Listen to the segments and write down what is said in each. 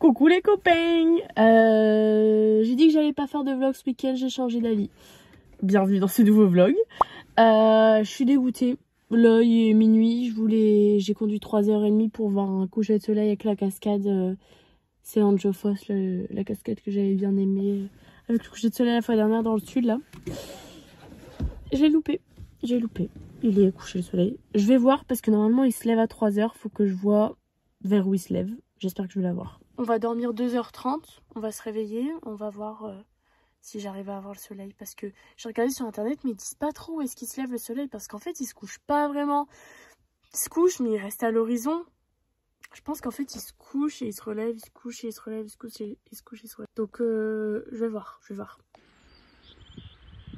Coucou les copains. J'ai dit que j'allais pas faire de vlog ce week-end, j'ai changé d'avis. Bienvenue dans ce nouveau vlog. Je suis dégoûtée. Là il est minuit, j'ai conduit 3h30 pour voir un coucher de soleil avec la cascade. C'est Anjofos, la cascade que j'avais bien aimée. Avec le coucher de soleil la fois dernière dans le sud là. J'ai loupé. Il est couché le soleil. Je vais voir parce que normalement il se lève à 3h. Faut que je vois vers où il se lève. J'espère que je vais l'avoir. On va dormir 2h30. On va se réveiller. On va voir si j'arrive à avoir le soleil. Parce que j'ai regardé sur internet mais ils disent pas trop où est-ce qu'il se lève le soleil. Parce qu'en fait il se couche pas vraiment. Il se couche mais il reste à l'horizon. Je pense qu'en fait il se couche et il se relève. Il se couche et il se relève. Il se couche et il se couche et il se relève. Donc je vais voir.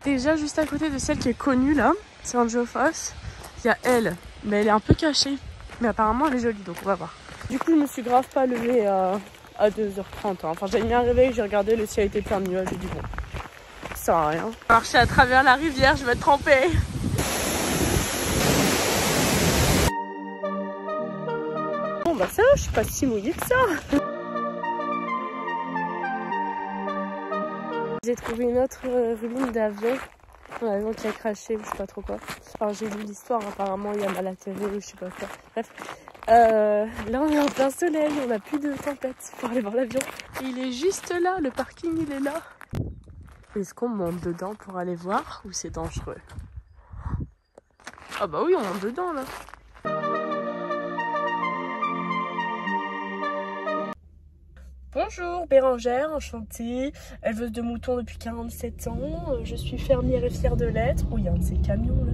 Déjà juste à côté de celle qui est connue là, c'est Anjofos, il y a elle, mais elle est un peu cachée, mais apparemment elle est jolie donc on va voir. Du coup je me suis grave pas levée à 2h30, hein. Enfin j'ai mis un réveil, j'ai regardé, le ciel était plein de nuages, j'ai dit bon, ça sert à rien. Je vais marcher à travers la rivière, je vais être trempée. Bon bah ça va, je suis pas si mouillée que ça. J'ai trouvé une autre ruine d'avion, un avion qui a craché ou je sais pas trop quoi. Enfin j'ai lu l'histoire, apparemment il y a mal atterri ou je sais pas quoi. Bref, là on est en plein soleil, on n'a plus de tempête pour aller voir l'avion. Il est juste là, le parking il est là. Est-ce qu'on monte dedans pour aller voir ou c'est dangereux? Ah bah oui on monte dedans là. Bonjour, Bérangère, enchantée, éleveuse de moutons depuis 47 ans, je suis fermière et fière de l'être. Oh, il y a un de ces camions là.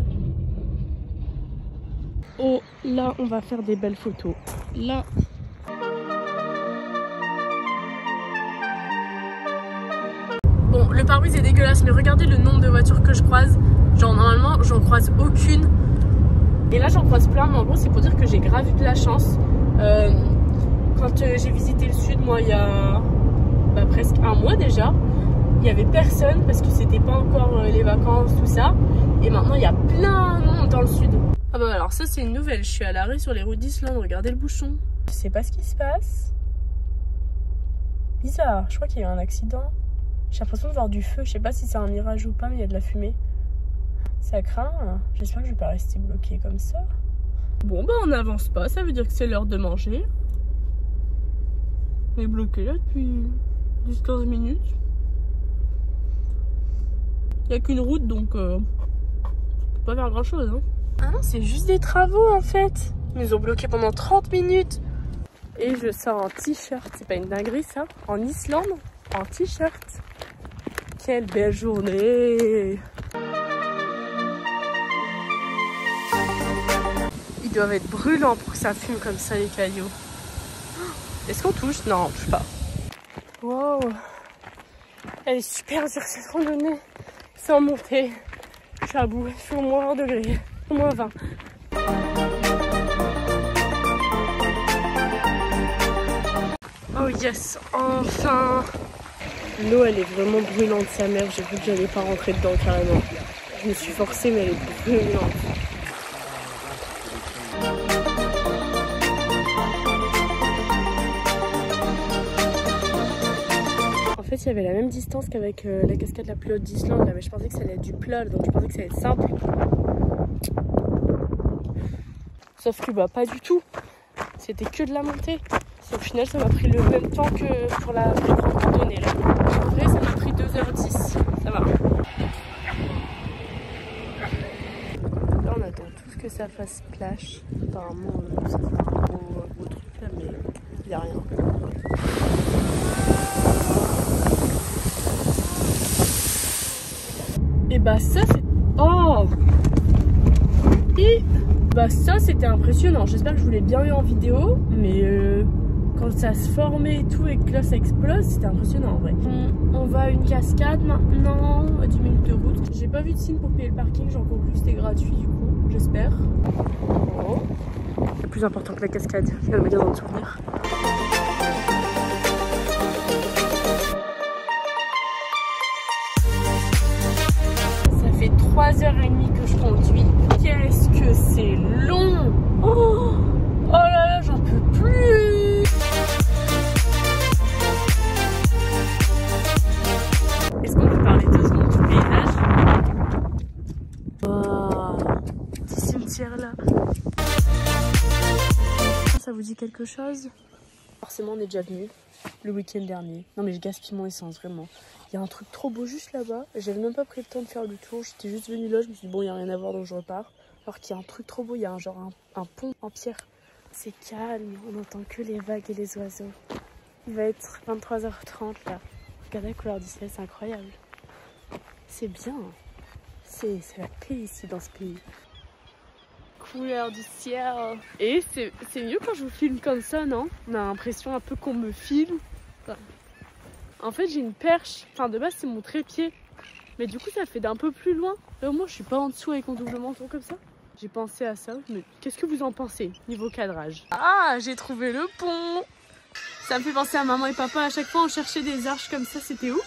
Oh, là, on va faire des belles photos. Là. Bon, le pare-brise est dégueulasse, mais regardez le nombre de voitures que je croise. Genre, normalement, j'en croise aucune. Et là, j'en croise plein, mais en gros, c'est pour dire que j'ai grave eu de la chance. Quand j'ai visité le sud, moi, il y a presque un mois déjà, il n'y avait personne parce que c'était pas encore les vacances, tout ça. Et maintenant, il y a plein de monde dans le sud. Ah bah alors ça, c'est une nouvelle. Je suis à l'arrêt sur les routes d'Islande. Regardez le bouchon. Je sais pas ce qui se passe. Bizarre. Je crois qu'il y a eu un accident. J'ai l'impression de voir du feu. Je sais pas si c'est un mirage ou pas, mais il y a de la fumée. Ça craint. J'espère que je vais pas rester bloquée comme ça. Bon bah on n'avance pas. Ça veut dire que c'est l'heure de manger. On est bloqué là depuis 10-15 minutes. Il n'y a qu'une route donc on peut pas faire grand chose. Hein. Ah non, c'est juste des travaux en fait. Ils nous ont bloqué pendant 30 minutes. Et je sors en t-shirt. C'est pas une dinguerie ça? En Islande, en t-shirt. Quelle belle journée! Ils doivent être brûlants pour que ça fume comme ça les cailloux. Est-ce qu'on touche? Non, on touche pas. Wow. Elle est super dure cette randonnée. Sans monter. Je suis à bout. Il fait au moins 20 degrés. Au moins 20. Oh yes, enfin. L'eau elle est vraiment brûlante sa mère. J'ai vu que j'allais pas rentrer dedans carrément. Je me suis forcée mais elle est brûlante. En fait, il y avait la même distance qu'avec la cascade la plus haute d'Islande, mais je pensais que ça allait être du plat, donc je pensais que ça allait être simple. Sauf que bah pas du tout. C'était que de la montée. Au final, ça m'a pris le même temps que pour la plus grande randonnée. Là. En vrai, ça m'a pris 2h10. Ça va. Là, on attend tous que ça fasse splash. Apparemment, ça fait un gros truc là, mais il n'y a rien. Et bah ça c'est... Oh! Et bah ça c'était impressionnant. J'espère que je vous l'ai bien eu en vidéo. Mais quand ça se formait et tout et que là ça explose, c'était impressionnant en vrai. On va à une cascade maintenant, à 10 minutes de route. J'ai pas vu de signe pour payer le parking, j'en conclus que c'était gratuit du coup, j'espère. Oh. C'est plus important que la cascade, je vais me dire dans le souvenir. Ça fait 3h30 que je conduis. Qu'est-ce que c'est long! Oh là là, j'en peux plus! vous dit quelque chose? Forcément, on est déjà venu le week-end dernier. Non mais je gaspille mon essence, vraiment. Il y a un truc trop beau juste là-bas. J'avais même pas pris le temps de faire le tour. J'étais juste venue là, je me suis dit bon, il n'y a rien à voir donc je repars. Alors qu'il y a un truc trop beau, il y a un pont en pierre. C'est calme, on n'entend que les vagues et les oiseaux. Il va être 23h30 là. Regardez la couleur du ciel, c'est incroyable. C'est bien. C'est la paix ici dans ce pays. Couleur du ciel. Et c'est mieux quand je vous filme comme ça, non? On a l'impression un peu qu'on me filme. Enfin, en fait, j'ai une perche. Enfin, de base, c'est mon trépied. Mais du coup, ça fait d'un peu plus loin. Là, au moins, je suis pas en dessous avec mon double menton comme ça. J'ai pensé à ça. Mais qu'est-ce que vous en pensez niveau cadrage? Ah, j'ai trouvé le pont. Ça me fait penser à maman et papa. À chaque fois, on cherchait des arches comme ça. C'était où?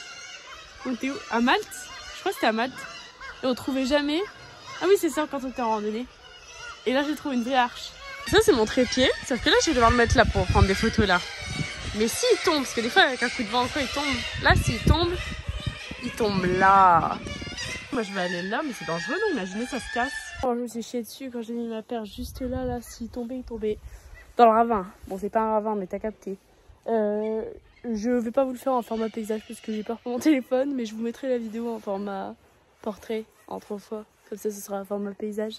On était où? À Malte? Je crois que c'était à Malte. Et on trouvait jamais. Ah oui, c'est ça, quand on était en randonnée. Et là, j'ai trouvé une vraie arche. Ça, c'est mon trépied. Sauf que là, je vais devoir le mettre là pour prendre des photos là. Mais s'il tombe, parce que des fois, avec un coup de vent, quoi, il tombe. Là, s'il tombe là. Moi, je vais aller là, mais c'est dangereux, non? Imaginez, ça se casse. Oh, je me suis chiée dessus quand j'ai mis ma perche juste là. Là, s'il tombait, il tombait dans le ravin. Bon, c'est pas un ravin, mais t'as capté. Je vais pas vous le faire en format paysage parce que j'ai peur pour mon téléphone, mais je vous mettrai la vidéo en format portrait en 3 fois. Comme ça, ce sera un format paysage.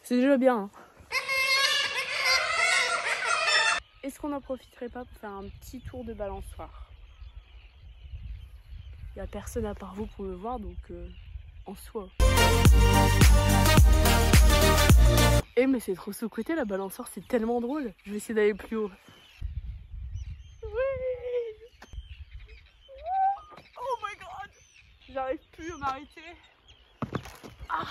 C'est déjà bien. Hein. Est-ce qu'on n'en profiterait pas pour faire un petit tour de balançoire? Il n'y a personne à part vous pour le voir, donc en soi. Eh mais c'est trop sous-côté la balançoire, c'est tellement drôle. Je vais essayer d'aller plus haut. Oui. Oh my god. J'arrive plus à m'arrêter. Ah.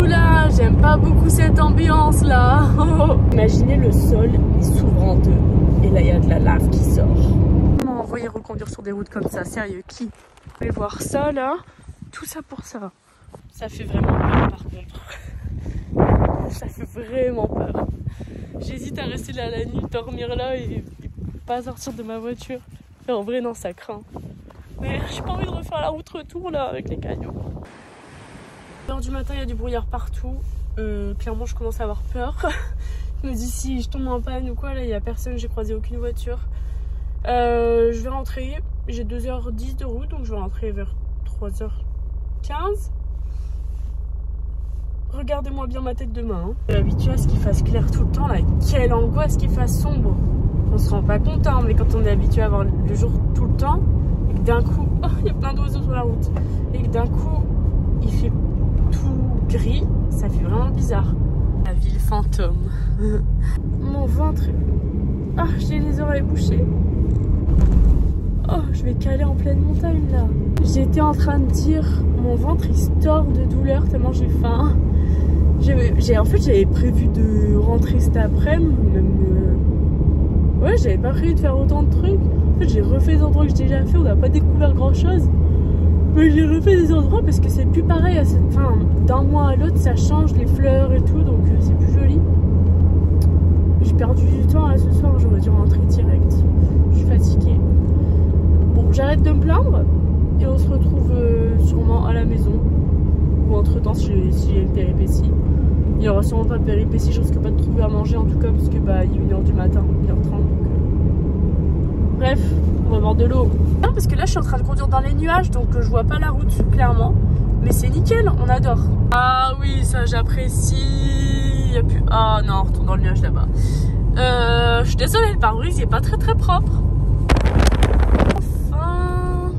Oula, j'aime pas beaucoup cette ambiance là. Imaginez le sol est s'ouvre en deux et là il y a de la lave qui sort. Comment envoyer reconduire sur des routes comme ça? Sérieux, qui? Vous pouvez voir ça là? Tout ça pour ça. Ça fait vraiment peur par contre. Ça fait vraiment peur. J'hésite à rester là la nuit, dormir là et pas sortir de ma voiture. Mais en vrai non, ça craint. Mais j'ai pas envie de refaire la route retour là avec les canyons. 1h du matin, il y a du brouillard partout. Clairement, je commence à avoir peur. Je me dis si je tombe en panne ou quoi, là, il n'y a personne, j'ai croisé aucune voiture. Je vais rentrer. J'ai 2h10 de route, donc je vais rentrer vers 3h15. Regardez-moi bien ma tête demain. Hein. Je suis habituée à ce qu'il fasse clair tout le temps. Là. Quelle angoisse qu'il fasse sombre. On se rend pas compte, hein, mais quand on est habitué à avoir le jour tout le temps, et que d'un coup, oh, il y a plein d'oiseaux sur la route, et que d'un coup, il fait tout gris, ça fait vraiment bizarre. La ville fantôme. Mon ventre... Ah, j'ai les oreilles bouchées. Oh, je vais caler en pleine montagne là. J'étais en train de dire, mon ventre il se tord de douleur tellement j'ai faim. En fait, j'avais prévu de rentrer cet après-midi, ouais, j'avais pas prévu de faire autant de trucs. En fait, j'ai refait les endroits que j'ai déjà fait, on n'a pas découvert grand-chose. Mais j'ai refait des endroits parce que c'est plus pareil. Enfin, d'un mois à l'autre, ça change les fleurs et tout, donc c'est plus joli. J'ai perdu du temps là ce soir, j'aurais dû rentrer direct. Je suis fatiguée. Bon, j'arrête de me plaindre et on se retrouve sûrement à la maison. Ou entre temps, si j'ai une péripétie. Il y aura sûrement pas de péripétie, je risque pas de trouver à manger en tout cas, parce que bah, il est 1h du matin, 1h30. Donc, bref, on va boire de l'eau. Non, parce que là, je suis en train de conduire dans les nuages, donc je vois pas la route clairement. Mais c'est nickel, on adore. Ah oui, ça j'apprécie. Il y a plus... Ah non, on retourne dans le nuage là-bas. Je suis désolée, le pare-brise il est pas très propre. Enfin...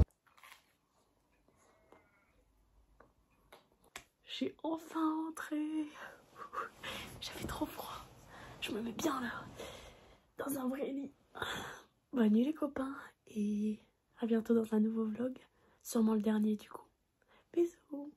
J'ai enfin rentré. J'avais trop froid. Je me mets bien là, dans un vrai lit. Bonne nuit les copains et à bientôt dans un nouveau vlog. Sûrement le dernier du coup. Bisous.